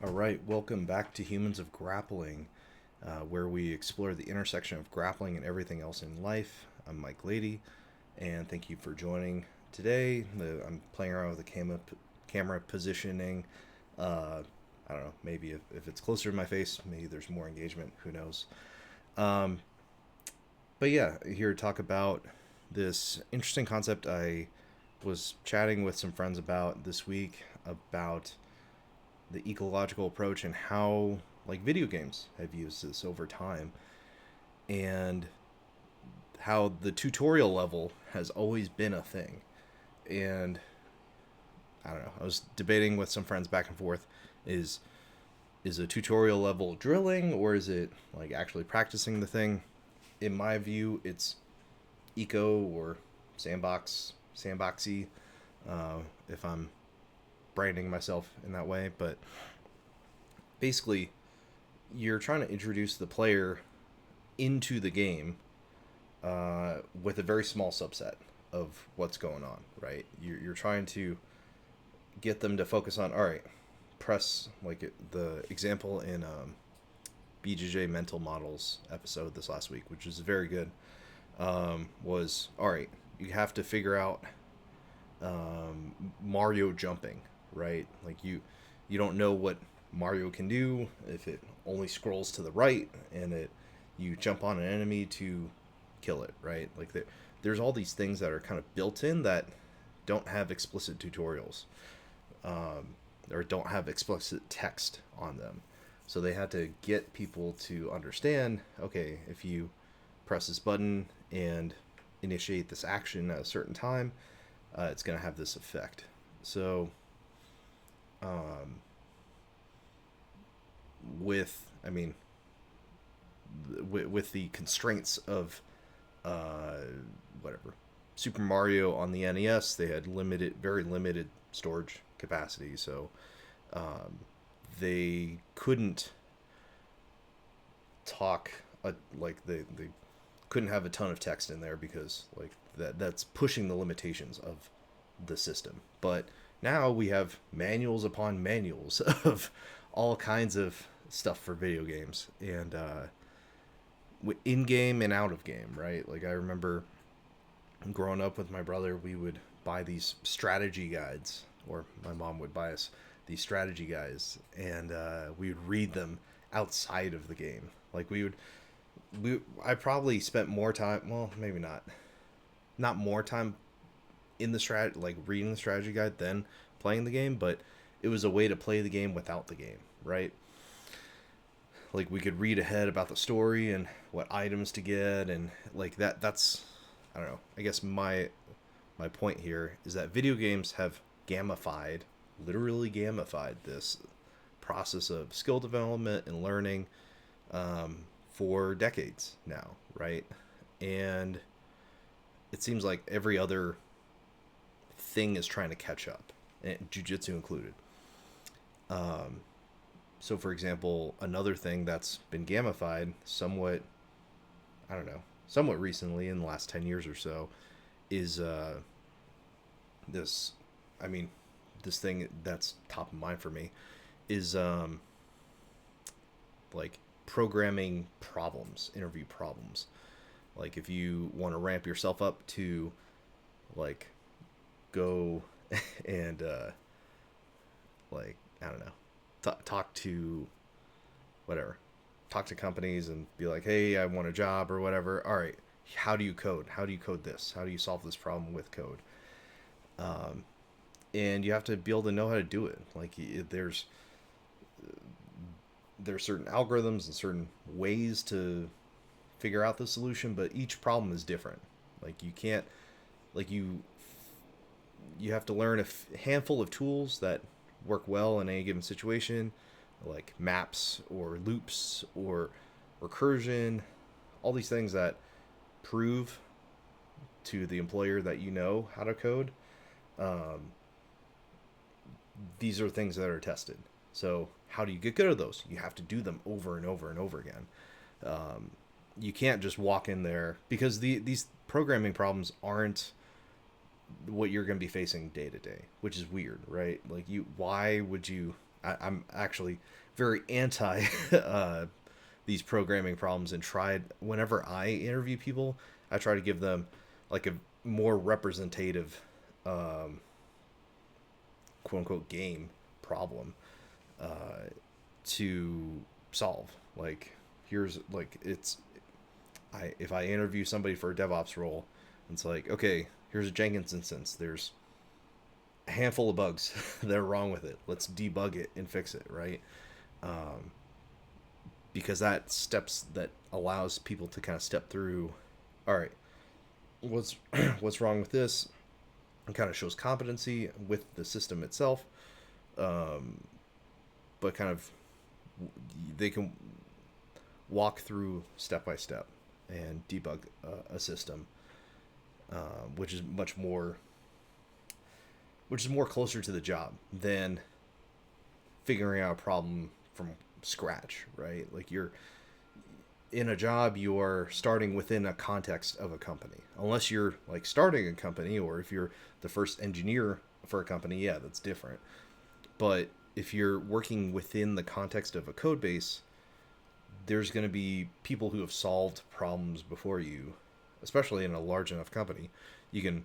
All right, welcome back to Humans of Grappling, where we explore the intersection of grappling and everything else in life. I'm Mike Lady, and thank you for joining today. I'm playing around with the camera positioning. I don't know, maybe if it's closer to my face, maybe there's more engagement. Who knows? Um, but yeah, here to talk about this interesting concept I was chatting with some friends about this week about the ecological approach and how like video games have used this over time and how the tutorial level has always been a thing. And I don't know, I was debating with some friends back and forth, is is a tutorial level drilling or is it like actually practicing the thing? In my view, it's eco or sandboxy, if I'm branding myself in that way. But basically, you're trying to introduce the player into the game with a very small subset of what's going on, right? You're trying to get them to focus on, all right, press, like the example in BJJ mental models episode this last week, which is very good, was, all right, you have to figure out Mario jumping, right? Like you don't know what Mario can do if it only scrolls to the right and it you jump on an enemy to kill it, right? Like there's all these things that are kind of built in that don't have explicit tutorials, or don't have explicit text on them. So they had to get people to understand, okay, if you press this button and initiate this action at a certain time, it's going to have this effect. So, um, I mean, with the constraints of uh, whatever Super Mario on the NES, they had very limited storage capacity, so um, they couldn't talk like they couldn't have a ton of text in there because like that's pushing the limitations of the system. But now we have manuals upon manuals of all kinds of stuff for video games and in game and out of game, right? Like I remember growing up with my brother, we would buy these strategy guides, or my mom would buy us these strategy guides, and we would read them outside of the game. Like I probably spent more time. Well, maybe not more time in the like reading the strategy guide than playing the game, but it was a way to play the game without the game, right? Like we could read ahead about the story and what items to get, and like that's I don't know. I guess my point here is that video games have gamified, literally gamified this process of skill development and learning for decades now, right? And it seems like every other thing is trying to catch up, and jiu-jitsu included. Um, so, for example, another thing that's been gamified somewhat, I don't know, somewhat recently in the last 10 years or so is this, I mean, this thing that's top of mind for me is like programming problems, interview problems. Like if you want to ramp yourself up to like go and like I don't know, talk to whatever, talk to companies and be like, hey, I want a job or whatever. All right, how do you code? How do you code this? How do you solve this problem with code? Um, and you have to be able to know how to do it. Like there's certain algorithms and certain ways to figure out the solution, but each problem is different. Like you can't like you have to learn a handful of tools that work well in any given situation, like maps or loops or recursion, all these things that prove to the employer that you know how to code. Um, these are things that are tested. So how do you get good at those? You have to do them over and over and over again. Um, you can't just walk in there because these programming problems aren't what you're going to be facing day to day, which is weird, right? Like why would you? I'm actually very anti these programming problems, and tried whenever I interview people, I try to give them like a more representative quote unquote game problem to solve. Like here's like it's I if I interview somebody for a DevOps role, it's like, okay, here's a Jenkins instance. There's a handful of bugs that are wrong with it. Let's debug it and fix it, right? Um, because that steps that allows people to kind of step through. All right, what's what's wrong with this? It kind of shows competency with the system itself, um, but kind of they can walk through step by step and debug a system, which is more closer to the job than figuring out a problem from scratch, right? Like you're in a job, you are starting within a context of a company. Unless you're like starting a company, or if you're the first engineer for a company, yeah, that's different. But if you're working within the context of a code base, there's going to be people who have solved problems before you, especially in a large enough company. You can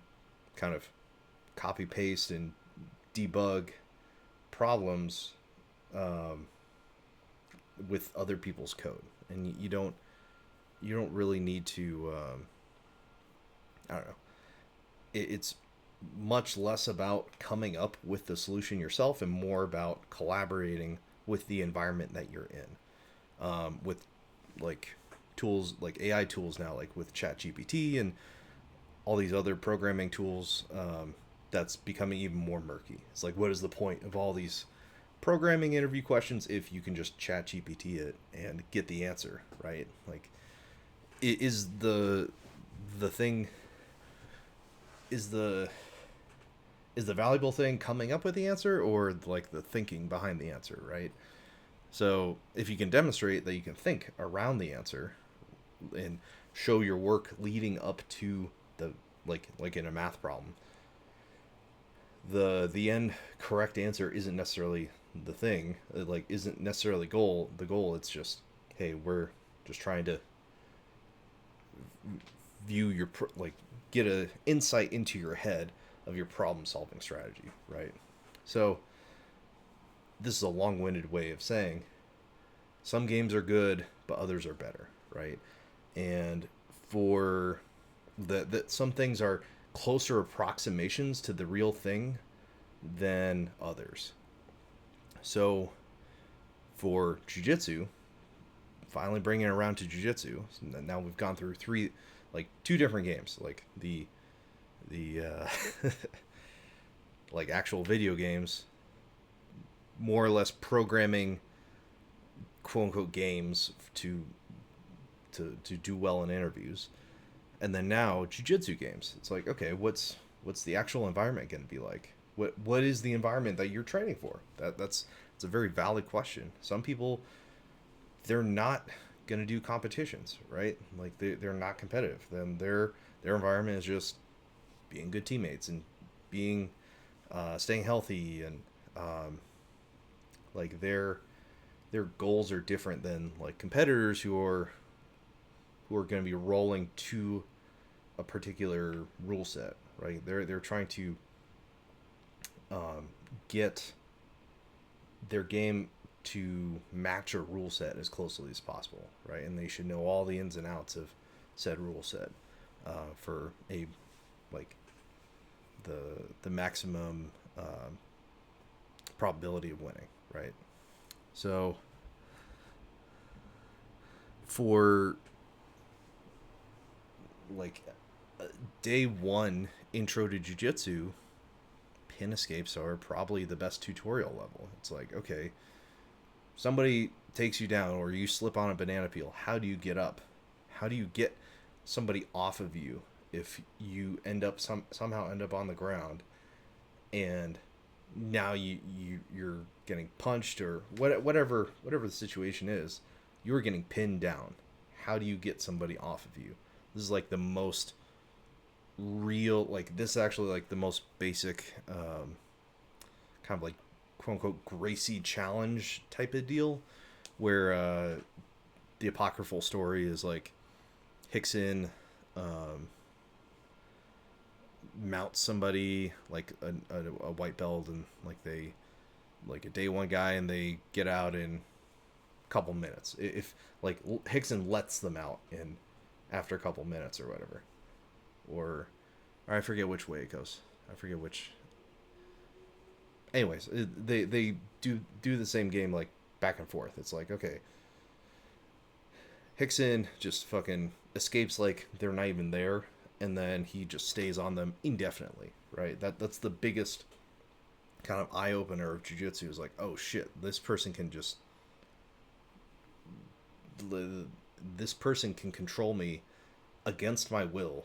kind of copy paste and debug problems with other people's code, and you don't really need to I don't know. It's much less about coming up with the solution yourself and more about collaborating with the environment that you're in, with like tools like AI tools now, like with ChatGPT and all these other programming tools. That's becoming even more murky. It's like, what is the point of all these programming interview questions if you can just chat GPT it and get the answer, right? Like, is the thing is the valuable thing coming up with the answer, or like the thinking behind the answer, right? So if you can demonstrate that you can think around the answer and show your work leading up to the like in a math problem, the end correct answer isn't necessarily the thing. It, like, isn't necessarily the goal. It's just, hey, we're just trying to view your like get a insight into your head of your problem solving strategy, right? So this is a long-winded way of saying some games are good but others are better, right? And for that some things are closer approximations to the real thing than others. So for jiu-jitsu, finally bringing it around to jiu-jitsu, now we've gone through two different games, like the like actual video games, more or less programming quote unquote games to do well in interviews. And then now jiu-jitsu games. It's like, okay, what's the actual environment going to be like? What is the environment that you're training for? It's a very valid question. Some people, they're not going to do competitions, right? Like they're not competitive. Then their environment is just being good teammates and being staying healthy, and like their goals are different than like competitors who are going to be rolling to a particular rule set, right? They're trying to get their game to match a rule set as closely as possible, right? And they should know all the ins and outs of said rule set for a like the maximum probability of winning, right? So for like day one intro to jiu-jitsu, pin escapes are probably the best tutorial level. It's like, okay, somebody takes you down or you slip on a banana peel. How do you get up? How do you get somebody off of you if you end up somehow end up on the ground and now you're getting punched or whatever the situation is, you're getting pinned down. How do you get somebody off of you? This is like the most real, like this is actually like the most basic kind of like quote unquote Gracie challenge type of deal, where the apocryphal story is like Hickson mounts somebody like a white belt, and like they like a day one guy, and they get out in a couple minutes. If like Hickson lets them out in after a couple minutes or whatever, or I forget which way it goes. I forget which. Anyways, they do the same game like back and forth. It's like, okay, Hickson just fucking escapes like they're not even there, and then he just stays on them indefinitely, right? That's the biggest kind of eye opener of jiu-jitsu, is like, oh shit, this person can control me against my will,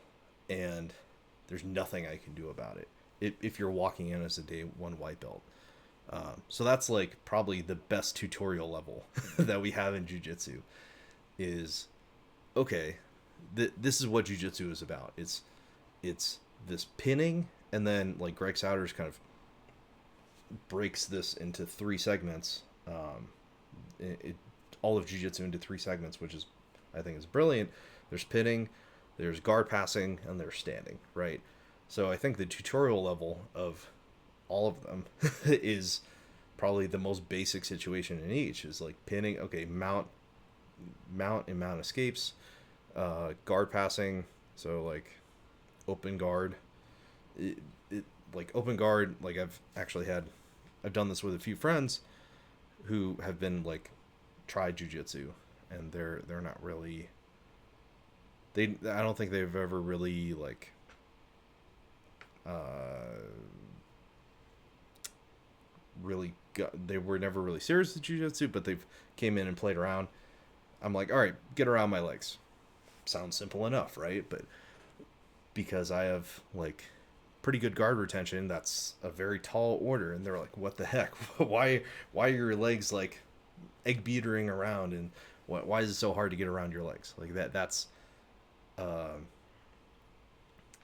and there's nothing I can do about it if you're walking in as a day one white belt. So that's like probably the best tutorial level that we have in jiu-jitsu is, okay, this is what jiu-jitsu is about. It's this pinning, and then like Greg Souders kind of breaks this into three segments. All of jiu-jitsu into three segments, which is, I think, is brilliant. There's pinning, there's guard passing, and there's standing, right? So I think the tutorial level of all of them is probably the most basic situation in each. Is like pinning, okay, mount and mount escapes, guard passing, so like open guard. Like open guard, like I've done this with a few friends who have been like tried jiu-jitsu, and they're not really, I don't think they've ever really like they were never really serious with jiu-jitsu, but they've came in and played around. I'm like, all right, get around my legs. Sounds simple enough, right? But because I have like pretty good guard retention, that's a very tall order, and they're like, what the heck? why are your legs like egg beatering around, and why is it so hard to get around your legs? Like that's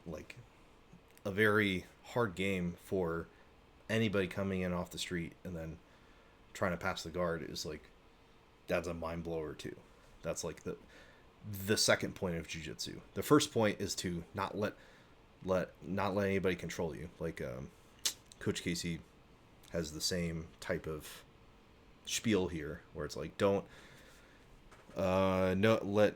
like a very hard game for anybody coming in off the street and then trying to pass the guard. Is like, that's a mind blower too. That's like the second point of jiu-jitsu. The first point is to not let anybody control you. Like Coach Casey has the same type of spiel here, where it's like, don't let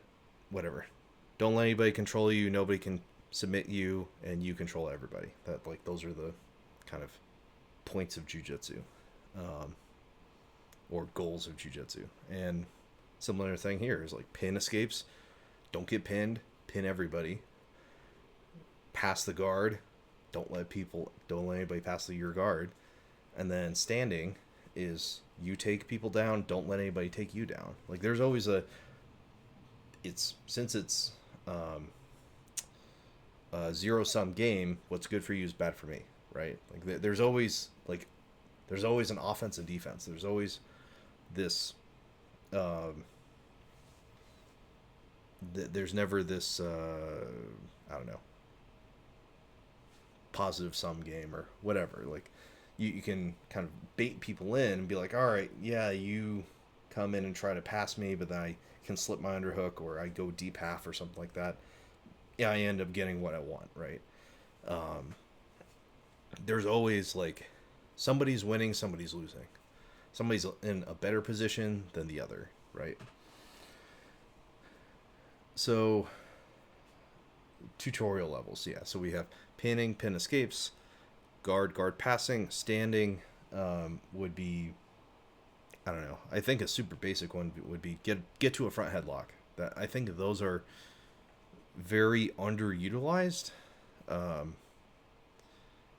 anybody control you. Nobody can submit you, and you control everybody. That, like, those are the kind of points of jiu-jitsu, or goals of jiu-jitsu. And similar thing here is like pin escapes. Don't get pinned. Pin everybody. Pass the guard. Don't let anybody pass your guard. And then standing is, you take people down. Don't let anybody take you down. Like, there's always since it's a zero-sum game, what's good for you is bad for me, right? Like, there's always an offense and defense. There's always this there's never this I don't know, positive sum game or whatever. Like, you can kind of bait people in and be like, all right, yeah, you come in and try to pass me, but then I can slip my underhook, or I go deep half or something like that. Yeah, I end up getting what I want, right? There's always like, somebody's winning, somebody's losing. Somebody's in a better position than the other, right? So, tutorial levels, yeah. So we have pinning, pin escapes, guard passing, standing would be, I don't know. I think a super basic one would be get to a front headlock. That, I think those are very underutilized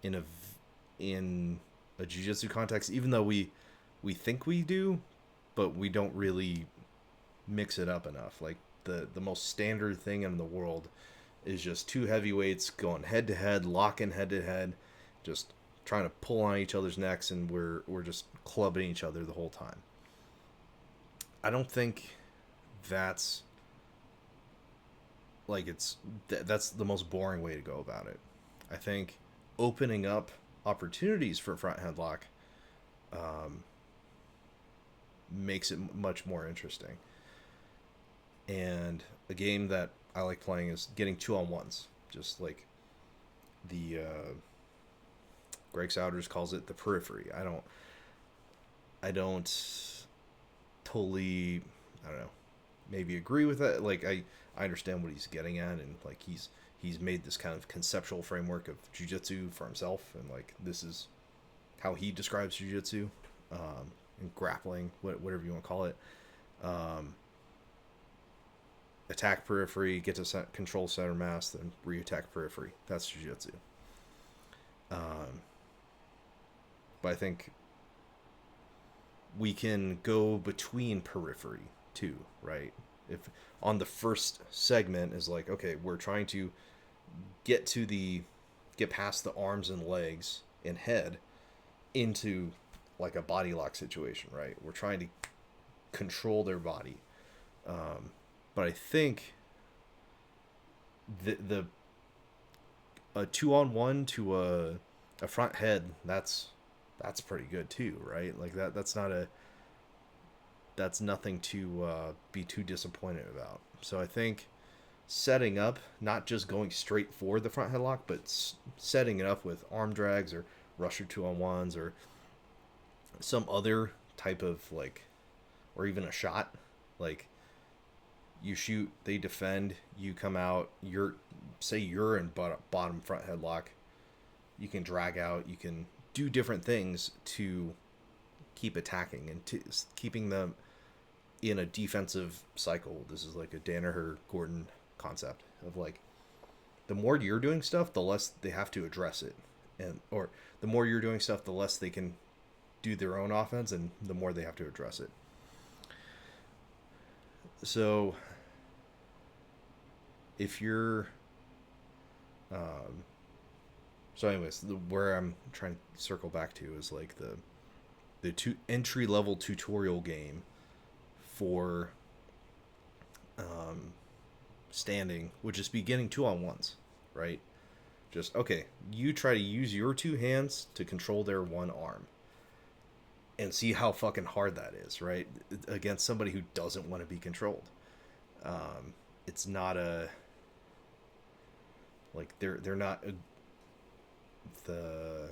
in a jiu-jitsu context, even though we think we do, but we don't really mix it up enough. Like, the most standard thing in the world is just two heavyweights going head to head, locking head to head, just trying to pull on each other's necks, and we're just clubbing each other the whole time. I don't think that's like, that's the most boring way to go about it. I think opening up opportunities for front headlock makes it much more interesting. And a game that I like playing is getting 2-on-1s. Just like the Greg Souders calls it the periphery. I don't totally, I don't know, maybe agree with that. Like I understand what he's getting at, and like he's made this kind of conceptual framework of jiu-jitsu for himself, and like this is how he describes jiu-jitsu, and grappling, whatever you want to call it. Um, Attack periphery, get to control center mass, then re-attack periphery. That's jiu-jitsu. But I think we can go between periphery too, right? If on the first segment is like, okay, we're trying to get to the get past the arms and legs and head into like a body lock situation, right? We're trying to control their body. But I think the a 2-on-1 to a front head, that's pretty good too, right? Like that's nothing to be too disappointed about. So I think setting up, not just going straight for the front headlock, but setting it up with arm drags or rusher 2-on-1s or some other type of like, or even a shot, like you shoot, they defend, you come out, you're in bottom front headlock, you can drag out, you can do different things to keep attacking and to keeping them in a defensive cycle. This is like a Danaher Gordon concept of like, the more you're doing stuff, the less they have to address it, and or the more you're doing stuff, the less they can do their own offense, and the more they have to address it. So if you're so anyways, where I'm trying to circle back to is like the entry level tutorial game for standing, which is beginning 2-on-1s, right? Just okay, you try to use your two hands to control their one arm and see how fucking hard that is, right? Against somebody who doesn't want to be controlled. It's not a like they're not a, the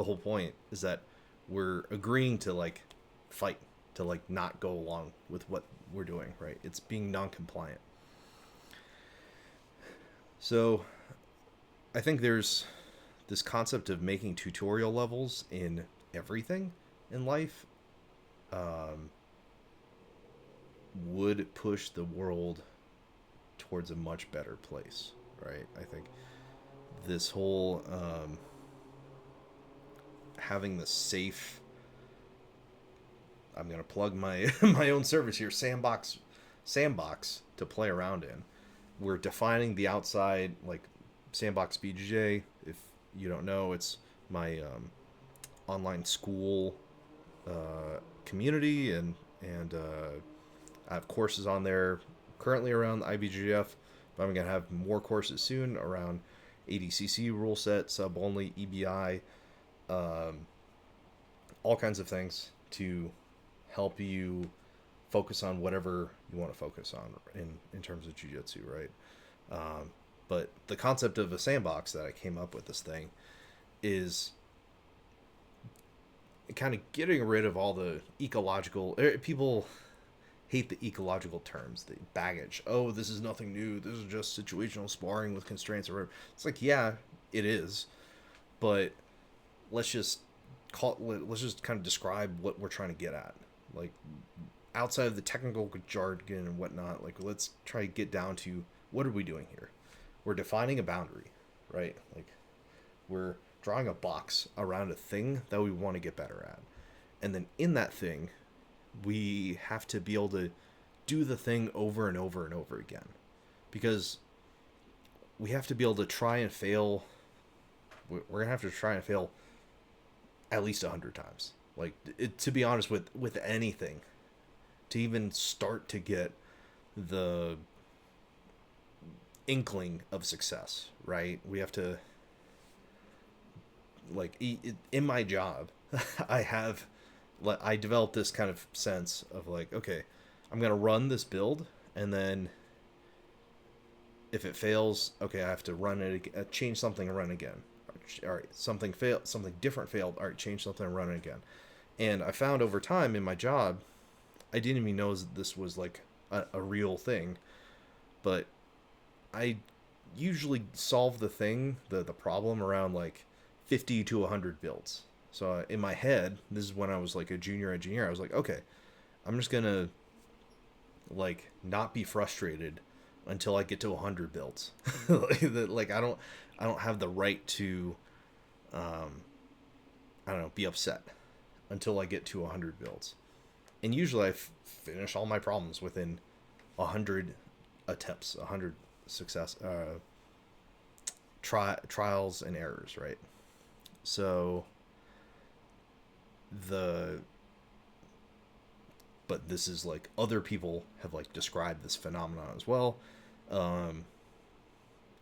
whole point is that we're agreeing to like fight, to like not go along with what we're doing, right? It's being non-compliant. So I think there's this concept of making tutorial levels in everything in life would push the world towards a much better place, right? I think this whole having the safe, I'm gonna plug my my own service here, Sandbox to play around in. We're defining the outside, like Sandbox BJJ. If you don't know, it's my online school community, and I have courses on there currently around the IBJJF, but I'm gonna have more courses soon around ADCC rule set, sub only, EBI, all kinds of things to help you focus on whatever you want to focus on in terms of jiu-jitsu, right? But the concept of a sandbox that I came up with this thing is kind of getting rid of all the ecological, people hate the ecological terms, the baggage. Oh, this is nothing new. This is just situational sparring with constraints or whatever. It's like, yeah, it is, but let's just kind of describe what we're trying to get at. Like, outside of the technical jargon and whatnot, like, let's try to get down to what are we doing here? We're defining a boundary, right? Like, we're drawing a box around a thing that we want to get better at. And then in that thing, we have to be able to do the thing over and over and over again. Because we have to be able to try and fail. We're going to have to try and fail at least 100 times. Like, to be honest, with anything, to even start to get the inkling of success, right? We have to like in my job, I developed this kind of sense of like, okay, I'm gonna run this build, and then if it fails, okay, I have to run it, change something and run again. All right, something failed, something different failed. All right, change something and run it again. And I found over time in my job, I didn't even know this was like a real thing, but I usually solve the problem around like 50 to 100 builds. So in my head, this is when I was like a junior engineer. I was like, okay, I'm just gonna like not be frustrated until I get to 100 builds. Like I don't have the right to I don't know, be upset until I get to 100 builds. And usually finish all my problems within 100 attempts, 100 success trials and errors, right? So the but this is like other people have like described this phenomenon as well. um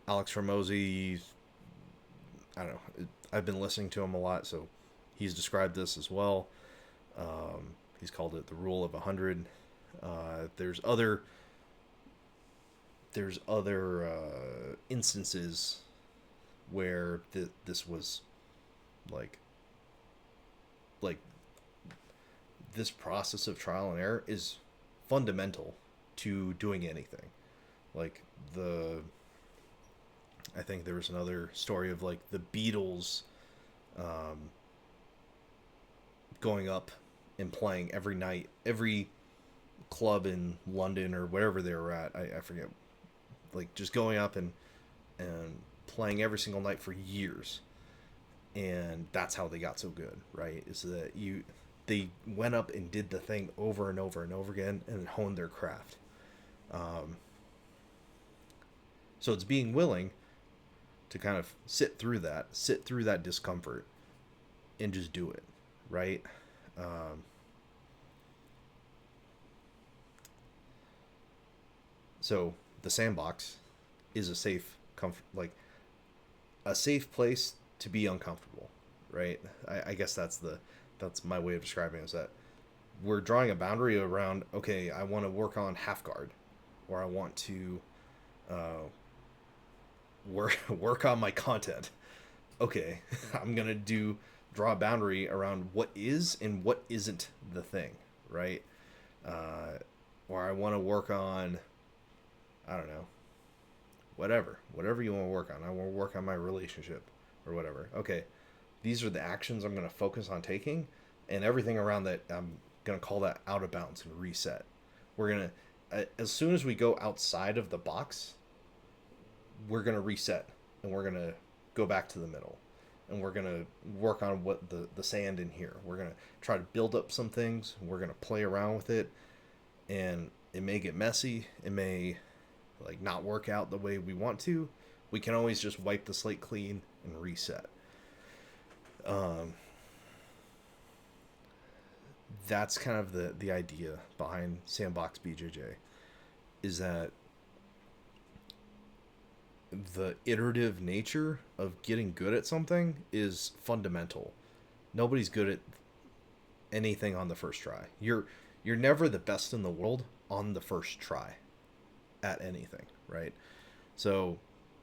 Alex Ramosi, I don't know, I've been listening to him a lot, so he's described this as well. He's called it the rule of 100. There's other instances where this was like like this process of trial and error is fundamental to doing anything. Like I think there was another story of like the Beatles going up and playing every night, every club in London or wherever they were at. I forget. Like just going up and playing every single night for years, and that's how they got so good, right? Is that they went up and did the thing over and over and over again and honed their craft. So it's being willing to kind of sit through that discomfort, and just do it, right? So the sandbox is a safe, a safe place to be uncomfortable, right? I guess that's my way of describing it, is that we're drawing a boundary around, okay, I want to work on half guard, or I want to work on my content. Okay, I'm gonna draw a boundary around what is and what isn't the thing, right? Or I want to work on, I don't know, whatever you want to work on. I want to work on my relationship or whatever. Okay, these are the actions I'm going to focus on taking, and everything around that, I'm going to call that out of bounds and reset. We're going to, as soon as we go outside of the box, we're going to reset, and we're going to go back to the middle, and we're going to work on what the sand in here. We're going to try to build up some things. We're going to play around with it, and it may get messy. It may like not work out the way we want to. We can always just wipe the slate clean and reset. That's kind of the idea behind Sandbox BJJ, is that the iterative nature of getting good at something is fundamental. Nobody's good at anything on the first try. You're never the best in the world on the first try at anything, right? So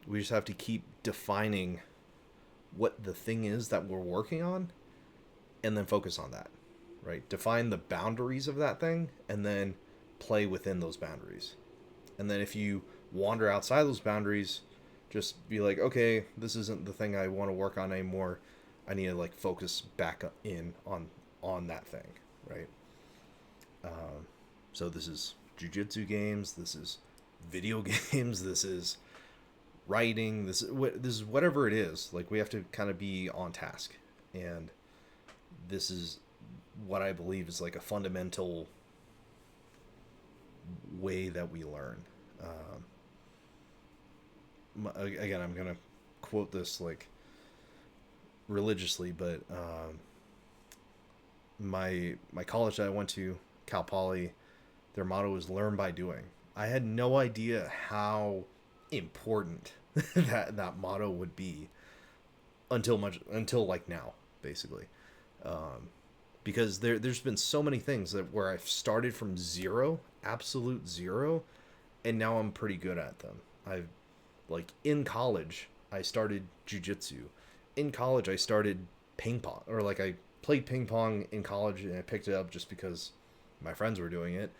we just have to keep defining what the thing is that we're working on, and then focus on that, right? Define the boundaries of that thing, and then play within those boundaries. And then if you wander outside those boundaries, just be like, okay, this isn't the thing I want to work on anymore. I need to like focus back in on that thing, right? So this is jiu-jitsu games, this is video games, this is writing, this is whatever it is. Like, we have to kind of be on task, and this is what I believe is like a fundamental way that we learn. Again, I'm gonna quote this like religiously, but my college that I went to, Cal Poly, their motto is learn by doing. I had no idea how important that motto would be until like now, basically. Because there's been so many things that where I've started from zero, absolute zero, and now I'm pretty good at them. I've like in college I started jiu-jitsu. In college I started ping pong, or like I played ping pong in college and I picked it up just because my friends were doing it.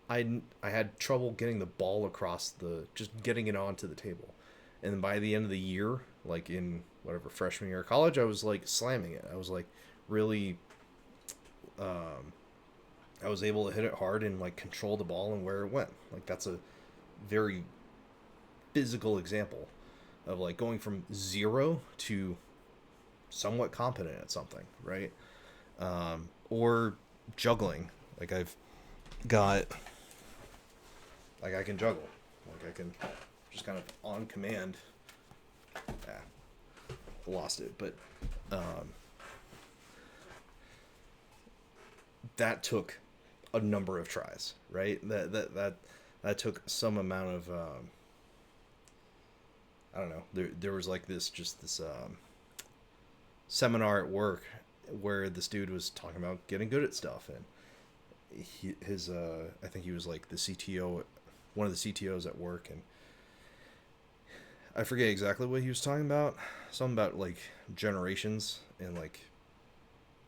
I had trouble getting the ball across just getting it onto the table. And then by the end of the year, like in whatever freshman year of college, I was like slamming it. I was like really I was able to hit it hard and like control the ball and where it went. Like that's a very physical example of like going from zero to somewhat competent at something, right? Or juggling. Like I've got, like I can juggle. Like I can just kind of on command. Lost it, but that took a number of tries, right? That took some amount of I don't know. There was like this seminar at work where this dude was talking about getting good at stuff, and his I think he was like the CTO, one of the CTOs at work, and I forget exactly what he was talking about. Something about like generations and like,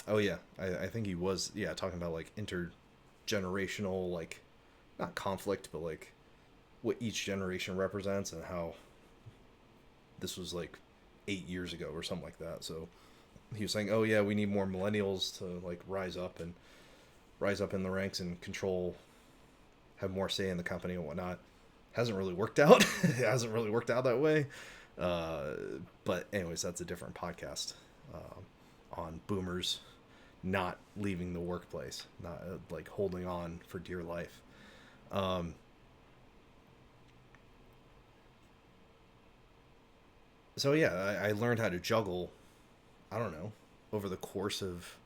oh yeah, I think he was talking about like intergenerational, like not conflict, but like what each generation represents and how this was like 8 years ago or something like that. So he was saying, oh yeah, we need more millennials to like rise up in the ranks and control, have more say in the company and whatnot. Hasn't really worked out. It hasn't really worked out that way. But anyways, that's a different podcast on boomers not leaving the workplace, not like holding on for dear life. So yeah, I learned how to juggle, I don't know, over the course of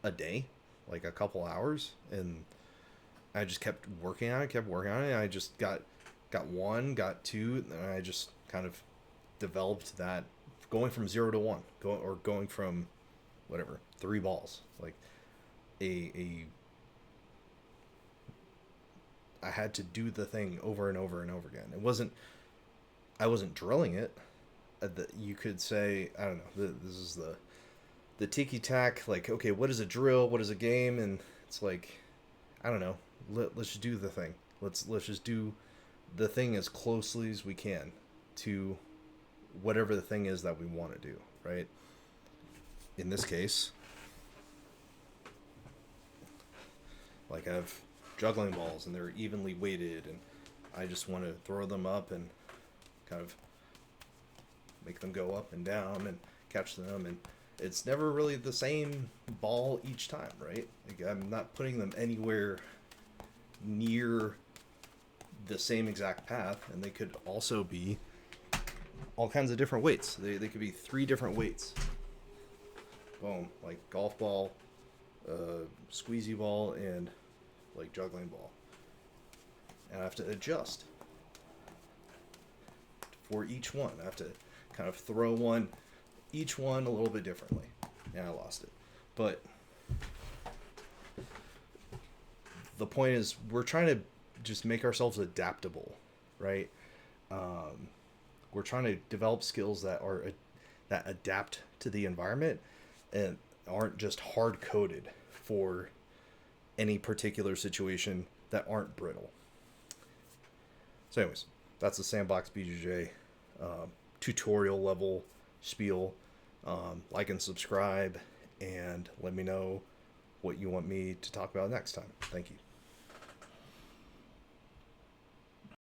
a day, like a couple hours, and I just kept working on it, and I just got one, got two, and I just kind of developed that, going from 0 to 1, going from whatever 3 balls, like a I had to do the thing over and over and over again. I wasn't drilling it. You could say, I don't know. This is the tiki tack. Like, okay, what is a drill? What is a game? And it's like, I don't know. Let's just do the thing. Let's just do the thing as closely as we can to whatever the thing is that we want to do, right? In this case, like I have juggling balls and they're evenly weighted, and I just want to throw them up and kind of make them go up and down and catch them, and it's never really the same ball each time, right? Like I'm not putting them anywhere near the same exact path, and they could also be all kinds of different weights. They could be 3 different weights. Boom, like golf ball, squeezy ball, and like juggling ball. And I have to adjust for each one. I have to kind of throw each one a little bit differently. And I lost it. But the point is, we're trying to just make ourselves adaptable, right? We're trying to develop skills that adapt to the environment and aren't just hard coded for any particular situation, that aren't brittle. So anyways, that's the Sandbox BJJ tutorial level spiel. Like and subscribe, and let me know what you want me to talk about next time. Thank you.